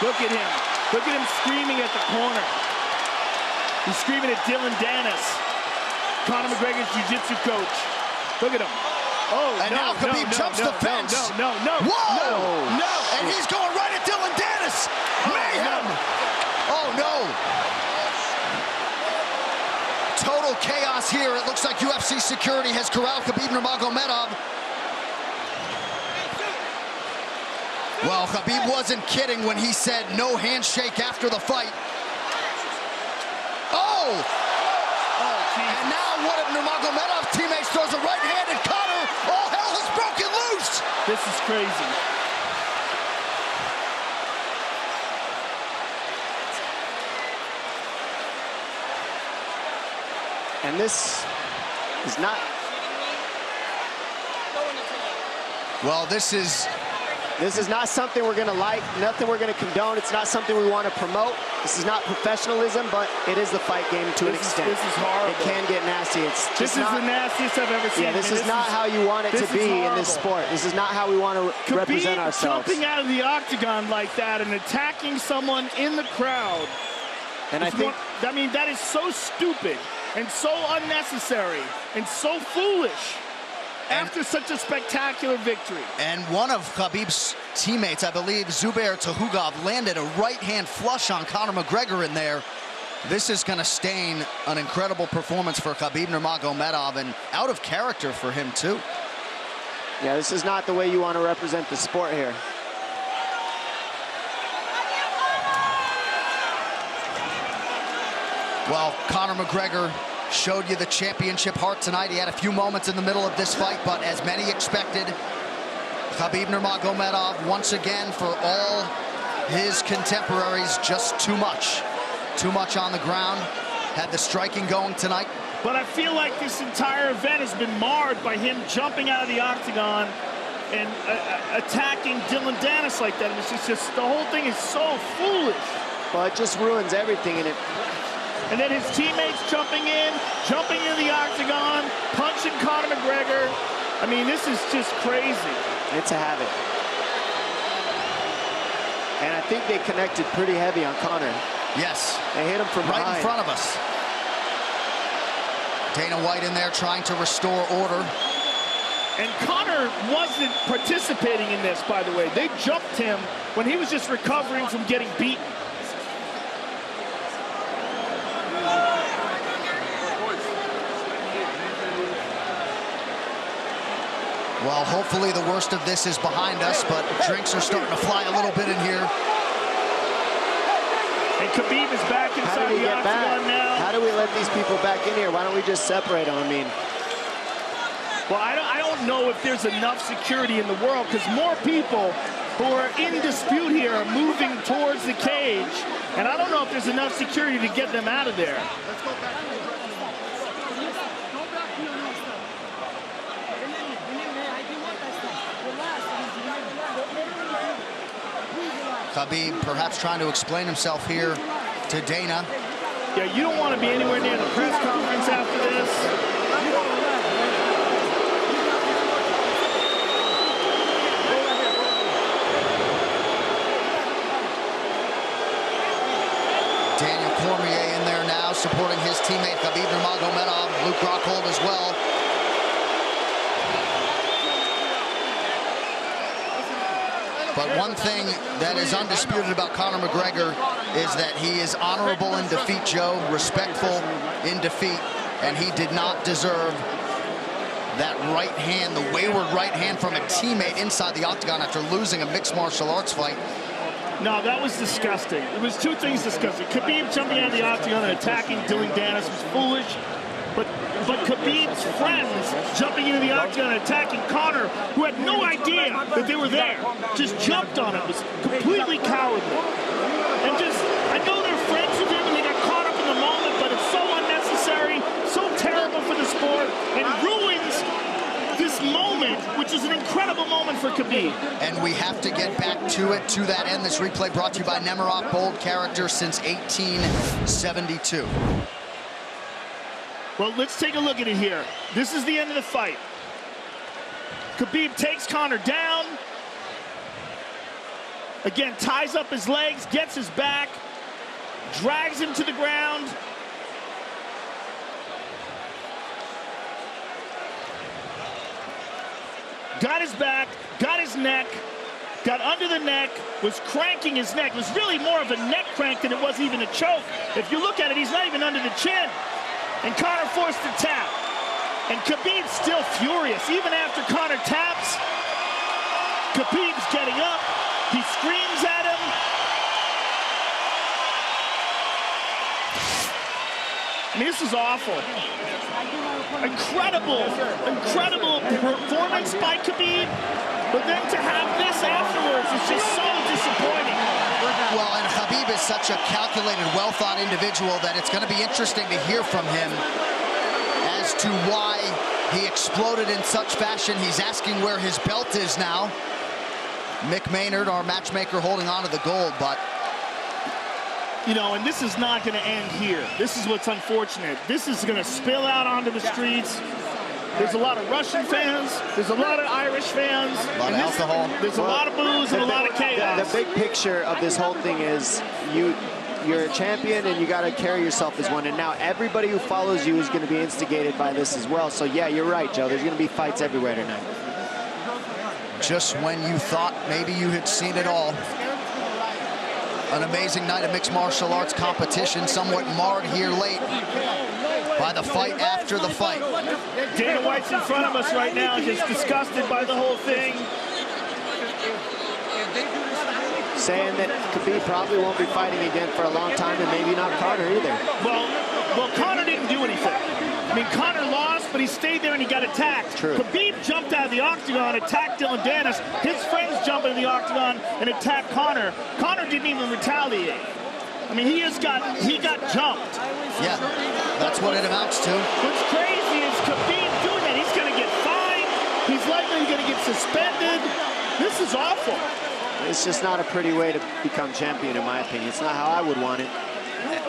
Look at him. Look at him screaming at the corner. He's screaming at Dillon Danis, Conor McGregor's jiu-jitsu coach. Look at him. Oh, and now Khabib jumps the fence. No. Whoa! No! And he's going right at Dillon Danis. Mayhem! Oh, no. Total chaos here. It looks like UFC security has corralled Khabib Nurmagomedov. Well, Khabib wasn't kidding when he said no handshake after the fight. Oh! And now one of Nurmagomedov's teammates throws a right hand at Conor. All hell has broken loose! This is crazy. And this is not... Well, this is not something we're gonna like, nothing we're gonna condone. It's not something we want to promote. This is not professionalism, but it is the fight game to an extent. This is horrible. It can get nasty. This is the nastiest I've ever seen. Yeah, this is not how you want it to be in this sport. This is not how we want to represent ourselves. Jumping out of the octagon like that and attacking someone in the crowd. And I mean, that is so stupid and so unnecessary and so foolish. After such a spectacular victory. And one of Khabib's teammates, I believe, Zubair Tukhugov, landed a right-hand flush on Conor McGregor in there. This is going to stain an incredible performance for Khabib Nurmagomedov, and out of character for him, too. Yeah, this is not the way you want to represent the sport here. Well, Conor McGregor showed you the championship heart tonight. He had a few moments in the middle of this fight, but as many expected, Khabib Nurmagomedov, once again, for all his contemporaries, just too much. Too much on the ground. Had the striking going tonight. But I feel like this entire event has been marred by him jumping out of the octagon and attacking Dillon Danis like that. And it's just the whole thing is so foolish. Well, it just ruins everything in it. And then his teammates jumping into the octagon, punching Conor McGregor. I mean, this is just crazy. It's a habit. And I think they connected pretty heavy on Conor. Yes. They hit him from behind. Right in front of us. Dana White in there trying to restore order. And Conor wasn't participating in this, by the way. They jumped him when he was just recovering from getting beaten. Well, hopefully the worst of this is behind us, but drinks are starting to fly a little bit in here. And Khabib is back inside the octagon now. How do we let these people back in here? Why don't we just separate them? I mean, well, I don't know if there's enough security in the world, because more people who are in dispute here are moving towards the cage, and I don't know if there's enough security to get them out of there. Let's go back. Khabib perhaps trying to explain himself here to Dana. Yeah, you don't want to be anywhere near the press conference after this. Daniel Cormier in there now, supporting his teammate Khabib Nurmagomedov, Luke Rockhold as well. But one thing that is undisputed about Conor McGregor is that he is honorable in defeat, Joe, respectful in defeat, and he did not deserve that right hand, the wayward right hand from a teammate inside the octagon after losing a mixed martial arts fight. No, that was disgusting. It was two things disgusting. Khabib jumping out of the octagon and attacking Dillon Danis was foolish. But Khabib's friends jumping into the octagon and attacking Conor, who had no idea that they were there, just jumped on him, was completely cowardly. And just, I know they're friends with him and they got caught up in the moment, but it's so unnecessary, so terrible for the sport, and ruins this moment, which is an incredible moment for Khabib. And we have to get back to it, to that end. This replay brought to you by Nemiroff, bold character since 1872. Well, let's take a look at it here. This is the end of the fight. Khabib takes Conor down. Again, ties up his legs, gets his back, drags him to the ground. Got his back, got his neck, got under the neck, was cranking his neck. It was really more of a neck crank than it was even a choke. If you look at it, he's not even under the chin. And Conor forced the tap. And Khabib's still furious. Even after Conor taps, Khabib's getting up. He screams at him. I mean, this is awful. Incredible performance by Khabib. But then to have this afterwards is just so disappointing. Well, and Khabib is such a calculated, well-thought individual that it's going to be interesting to hear from him as to why he exploded in such fashion. He's asking where his belt is now. Mick Maynard, our matchmaker, holding on to the gold, but... You know, and this is not going to end here. This is what's unfortunate. This is going to spill out onto the streets. There's a lot of Russian fans. There's a lot of Irish fans. A lot of alcohol. There's a lot of booze and a lot of chaos. The big picture of this whole thing is you're a champion and you got to carry yourself as one. And now everybody who follows you is going to be instigated by this as well. So, yeah, you're right, Joe. There's going to be fights everywhere tonight. Just when you thought maybe you had seen it all. An amazing night of mixed martial arts competition, somewhat marred here late by the fight after the fight. Dana White's in front of us right now, just disgusted by the whole thing. Saying that Khabib probably won't be fighting again for a long time, and maybe not Conor either. Well, Conor didn't do anything. I mean, Conor lost, but he stayed there and he got attacked. True. Khabib jumped out of the octagon, attacked Dillon Danis. His friends jumped into the octagon and attacked Conor. Conor didn't even retaliate. I mean, he got jumped. Yeah, that's what it amounts to. What's crazy is Khabib doing that. He's going to get fined. He's likely going to get suspended. This is awful. It's just not a pretty way to become champion, in my opinion. It's not how I would want it.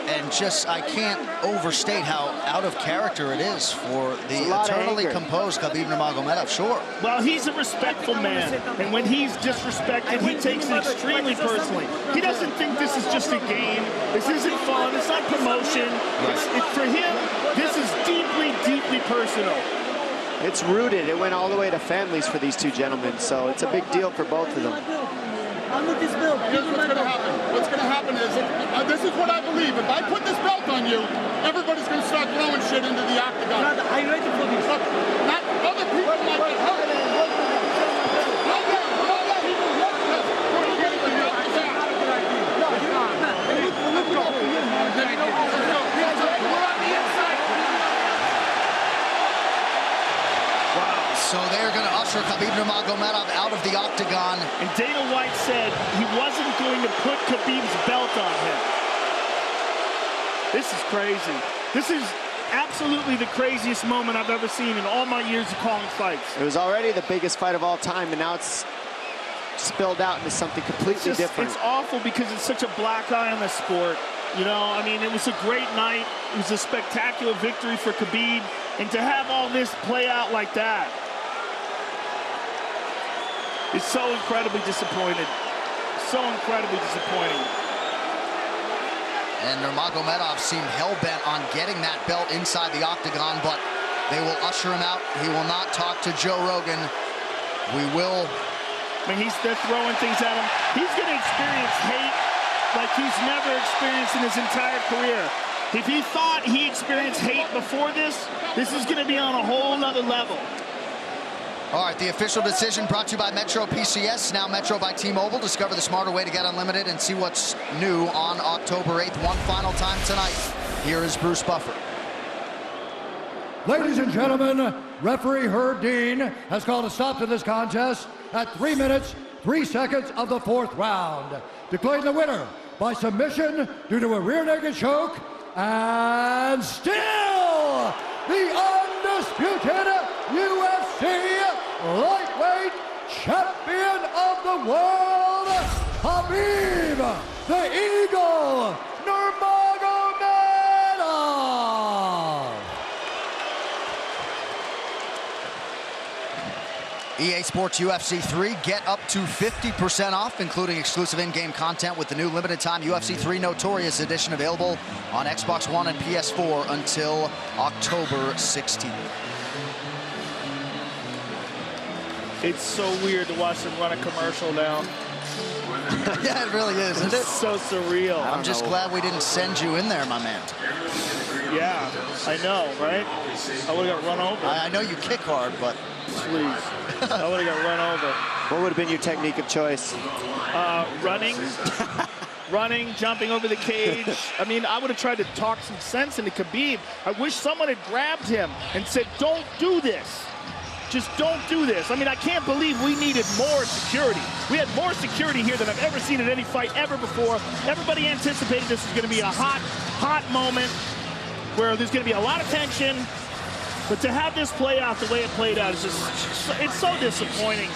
And just, I can't overstate how out of character it is for the eternally composed Khabib Nurmagomedov, sure. Well, he's a respectful man, and when he's disrespected, he takes it extremely personally. He doesn't think this is just a game. This isn't fun. It's not promotion. For him, this is deeply, deeply personal. It's rooted. It went all the way to families for these two gentlemen, so it's a big deal for both of them. Here's what's going to happen. What's going to happen is, this is what I believe. If I put this belt on you, everybody's going to start throwing shit into the octagon. Are you ready for this? Not other people might get hurt. So they're going to usher Khabib Nurmagomedov out of the octagon. And Dana White said he wasn't going to put Khabib's belt on him. This is crazy. This is absolutely the craziest moment I've ever seen in all my years of calling fights. It was already the biggest fight of all time, and now it's spilled out into something completely different. It's awful because it's such a black eye on the sport. You know, I mean, it was a great night. It was a spectacular victory for Khabib. And to have all this play out like that, it's so incredibly disappointed. So incredibly disappointing. And Nurmagomedov seemed hell-bent on getting that belt inside the octagon, but they will usher him out. He will not talk to Joe Rogan. I mean, they're throwing things at him. He's going to experience hate like he's never experienced in his entire career. If he thought he experienced hate before this is going to be on a whole nother level. All right, the official decision brought to you by Metro PCS, now Metro by T-Mobile. Discover the smarter way to get unlimited and see what's new on October 8th. One final time tonight. Here is Bruce Buffer. Ladies and gentlemen, referee Herb Dean has called a stop to this contest at 3 minutes, 3 seconds of the 4th round. Declaring the winner by submission due to a rear naked choke, and still the undisputed UFC lightweight champion of the world, Khabib the Eagle Nurmagomedov. EA Sports UFC 3, get up to 50% off, including exclusive in-game content with the new limited-time UFC 3 Notorious Edition available on Xbox One and PS4 until October 16th. It's so weird to watch them run a commercial now. Yeah, it really is, isn't it? It's so surreal. I'm just glad we didn't send you in there, my man. Yeah, I know, right? I would have got run over. I know you kick hard, but... Please. I would have got run over. What would have been your technique of choice? Running. Running, jumping over the cage. I mean, I would have tried to talk some sense into Khabib. I wish someone had grabbed him and said, don't do this. Just don't do this. I mean, I can't believe we needed more security. We had more security here than I've ever seen in any fight ever before. Everybody anticipated this was going to be a hot moment where there's going to be a lot of tension. But to have this play out the way it played out is just, it's so disappointing.